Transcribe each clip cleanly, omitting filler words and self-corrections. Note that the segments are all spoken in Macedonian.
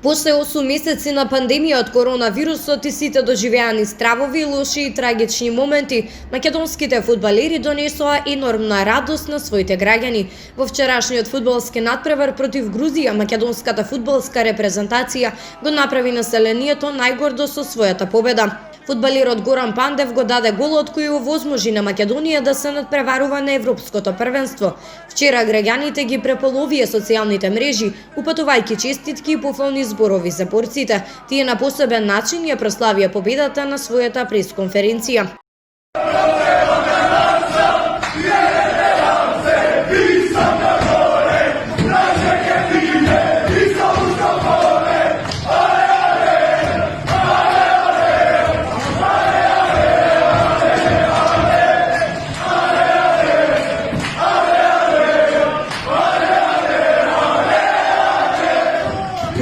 После 8 месеци на пандемија од коронавирусот и сите доживеани стравови, лоши и трагични моменти, македонските фудбалери донесоа енормна радост на своите граѓани. Во вчерашниот фудбалски натпревар против Грузија, македонската фудбалска репрезентација го направи населението најгордо со својата победа. Фудбалерот Горан Пандев го даде голот кој овозможи на Македонија да се надпреварува на Европското првенство. Вчера граѓаните ги преполовија социјалните мрежи, упатувајќи честитки и пофални зборови за борците. Тие на посебен начин ја прославија победата на својата пресконференција.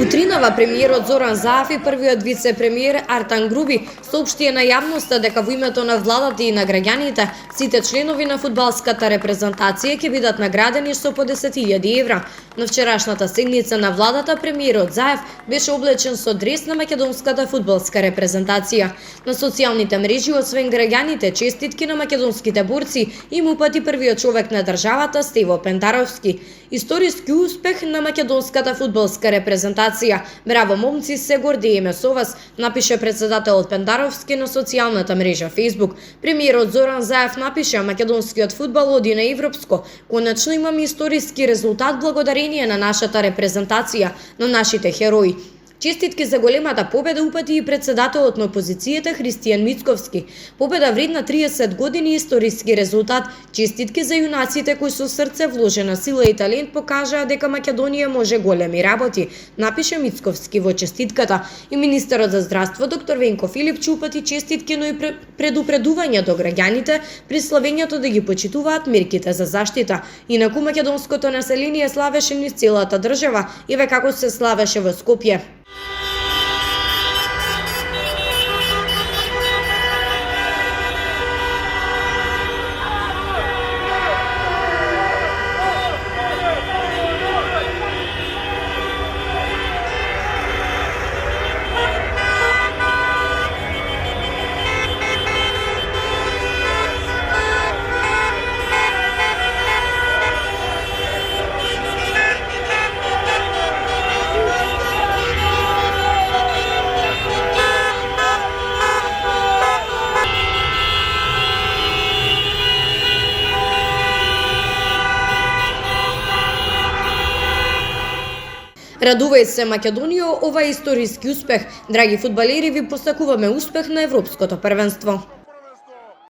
Утринава премиерот Зоран Заев и првиот вице-премиер Артан Груби соопштија на јавноста дека во името на владата и на граѓаните сите членови на фудбалската репрезентација ќе бидат наградени со по 10.000 евра. На вчерашната седница на владата премиерот Заев беше облечен со дрес на македонската фудбалска репрезентација. На социјалните мрежи освен граѓаните честитки на македонските борци им упати првиот човек на државата Стево Пентаровски. Историски успех на македонската фудбалска репрезентација. Браво момци, се гордееме со вас, напише председателот Пентаровски на социјалната мрежа Facebook. Премиерот Зоран Заев напише: македонскиот фудбал оди на европско. Конечно имаме историски резултат благодарение на нашата репрезентација, на нашите херои. Честитки за големата победа упати и председателот на опозицијата Христијан Мицковски. Победа вредна 30 години историски резултат. Честитки за јунаците кои со срце, вложена сила и талент покажаа дека Македонија може големи работи, напише Мицковски во честитката. И министерот за здравство доктор Венко Филипче упати честитки, но и предупредување до граѓаните при славењето да ги почитуваат мерките за заштита. Инаку македонското население славеше низ целата држава, еве како се славеше во Скопје. Радувај се Македонија, ова е историски успех. Драги фудбалери, ви посакуваме успех на Европското првенство.